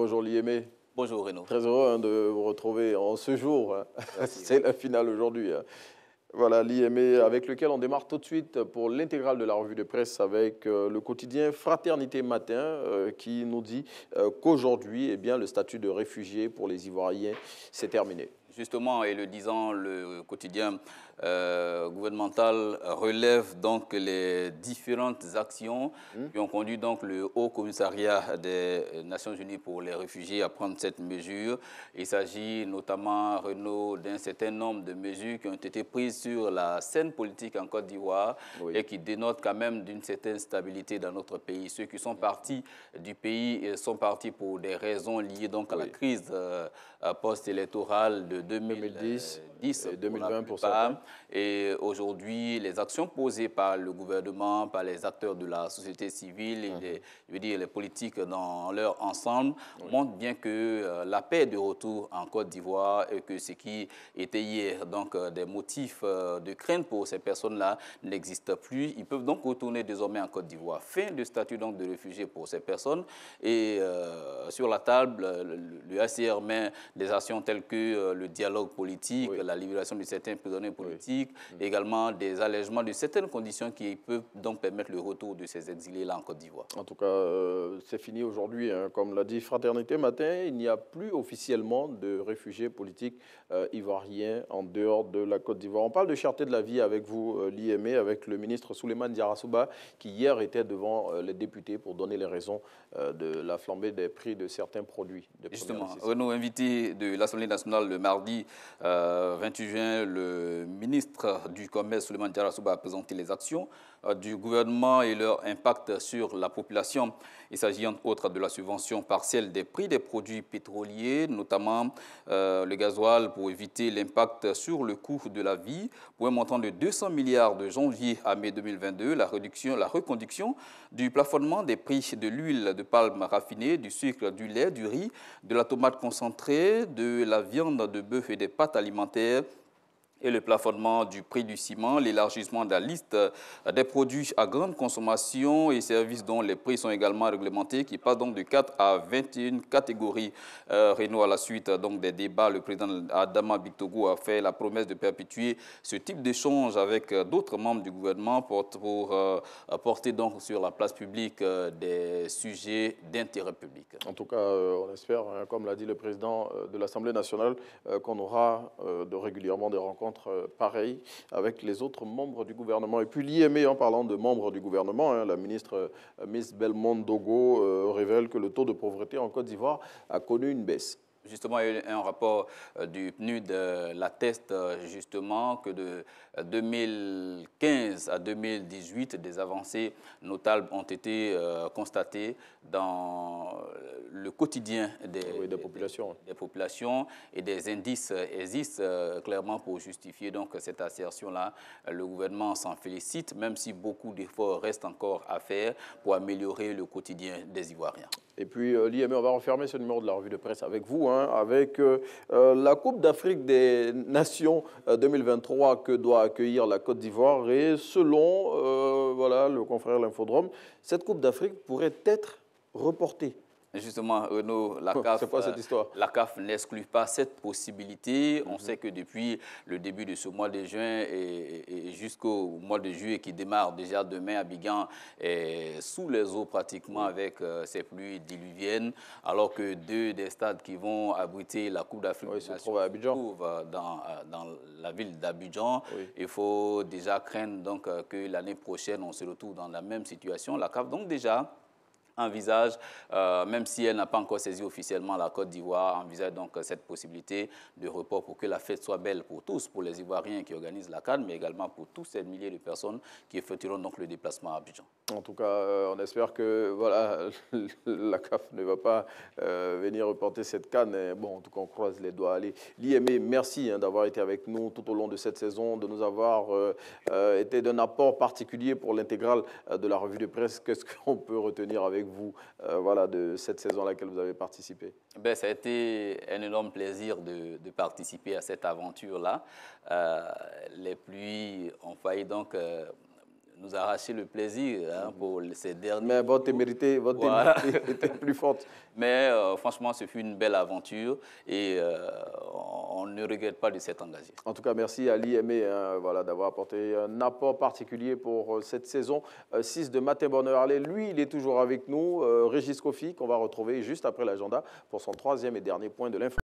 Bonjour Liémé. Bonjour Renaud. Très heureux de vous retrouver en ce jour. Merci. C'est la finale aujourd'hui. Voilà, Liémé, avec lequel on démarre tout de suite pour l'intégrale de la revue de presse avec le quotidien Fraternité Matin qui nous dit qu'aujourd'hui, eh bien, le statut de réfugié pour les Ivoiriens, c'est terminé. Justement, et le disant, le quotidien gouvernemental relève donc les différentes actions qui ont conduit donc le Haut Commissariat des Nations Unies pour les réfugiés à prendre cette mesure. Il s'agit notamment, Renaud, d'un certain nombre de mesures qui ont été prises sur la scène politique en Côte d'Ivoire et qui dénotent quand même d'une certaine stabilité dans notre pays. Ceux qui sont partis du pays sont partis pour des raisons liées donc à la crise post-électorale de 2010 et 2020 pour certains. certains. Et aujourd'hui, les actions posées par le gouvernement, par les acteurs de la société civile et les politiques dans leur ensemble montrent bien que la paix est de retour en Côte d'Ivoire et que ce qui était hier donc des motifs de crainte pour ces personnes-là n'existe plus. Ils peuvent donc retourner désormais en Côte d'Ivoire. Fin de statut donc de réfugiés pour ces personnes et sur la table, le HCR met des actions telles que le dialogue politique, la libération de certains prisonniers politiques, également des allègements de certaines conditions qui peuvent donc permettre le retour de ces exilés-là en Côte d'Ivoire. En tout cas, c'est fini aujourd'hui. Hein. Comme l'a dit Fraternité Matin, il n'y a plus officiellement de réfugiés politiques ivoiriens en dehors de la Côte d'Ivoire. On parle de cherté de la vie avec vous, Liémé, avec le ministre Souleymane Diarra qui hier était devant les députés pour donner les raisons de la flambée des prix de certains produits. Justement, Renaud, invité de l'Assemblée nationale le mardi 28 juin, le ministre du Commerce, Souleymane Diarra a présenté les actions du gouvernement et leur impact sur la population. Il s'agit entre autres de la subvention partielle des prix des produits pétroliers, notamment le gasoil, pour éviter l'impact sur le coût de la vie, pour un montant de 200 milliards de janvier à mai 2022, la reconduction du plafonnement des prix de l'huile de palme raffinée, du sucre, du lait, du riz, de la tomate concentrée, de la viande de bœuf et des pâtes alimentaires, et le plafonnement du prix du ciment, l'élargissement de la liste des produits à grande consommation et services dont les prix sont également réglementés, qui passent donc de 4 à 21 catégories. Renaud, à la suite donc, des débats, le président Adama Bictogo a fait la promesse de perpétuer ce type d'échange avec d'autres membres du gouvernement pour porter donc sur la place publique des sujets d'intérêt public. En tout cas, on espère, hein, comme l'a dit le président de l'Assemblée nationale, qu'on aura régulièrement des rencontres pareilles avec les autres membres du gouvernement. Et puis l'IME, en parlant de membres du gouvernement, hein, la ministre Miss Belmondo Dogo révèle que le taux de pauvreté en Côte d'Ivoire a connu une baisse. Justement, il y a un rapport du PNUD l'atteste justement que de 2015 à 2018, des avancées notables ont été constatées dans le quotidien des populations et des indices existent clairement pour justifier donc cette assertion-là. Le gouvernement s'en félicite, même si beaucoup d'efforts restent encore à faire pour améliorer le quotidien des Ivoiriens. Et puis, l'IME, on va refermer ce numéro de la revue de presse avec vous, hein, avec la Coupe d'Afrique des Nations 2023 que doit accueillir la Côte d'Ivoire. Et selon voilà, le confrère L'Infodrome, cette Coupe d'Afrique pourrait être reportée. Justement, Renaud, c'est quoi cette histoire? La CAF n'exclut pas cette possibilité. On sait que depuis le début de ce mois de juin et jusqu'au mois de juillet qui démarre déjà demain, Abidjan est sous les eaux pratiquement avec ces pluies diluviennes, alors que deux des stades qui vont abriter la Coupe d'Afrique se trouvent à Abidjan. Dans la ville d'Abidjan. Il faut déjà craindre donc, que l'année prochaine, on se retrouve dans la même situation. La CAF, donc déjà, envisage, même si elle n'a pas encore saisi officiellement la Côte d'Ivoire, envisage donc cette possibilité de report pour que la fête soit belle pour tous, pour les Ivoiriens qui organisent la CAN, mais également pour tous ces milliers de personnes qui effectueront donc le déplacement à Abidjan. En tout cas, on espère que voilà, la CAF ne va pas venir reporter cette CAN. Bon, en tout cas, on croise les doigts. Allez, l'IME, merci hein, d'avoir été avec nous tout au long de cette saison, de nous avoir été d'un apport particulier pour l'intégrale de la revue de presse. Qu'est-ce qu'on peut retenir avec vous voilà, de cette saison à laquelle vous avez participé? Ben, ça a été un énorme plaisir de participer à cette aventure-là. Les pluies ont failli donc nous arracher le plaisir pour ces derniers. Mais votre témérité était plus forte. Mais franchement, ce fut une belle aventure et on ne regrette pas de s'être engagé. En tout cas, merci à l'IME voilà, d'avoir apporté un apport particulier pour cette saison 6 de Matin Bonheur. Allez, lui, il est toujours avec nous, Régis Kofi, qu'on va retrouver juste après l'agenda pour son troisième et dernier point de l'info.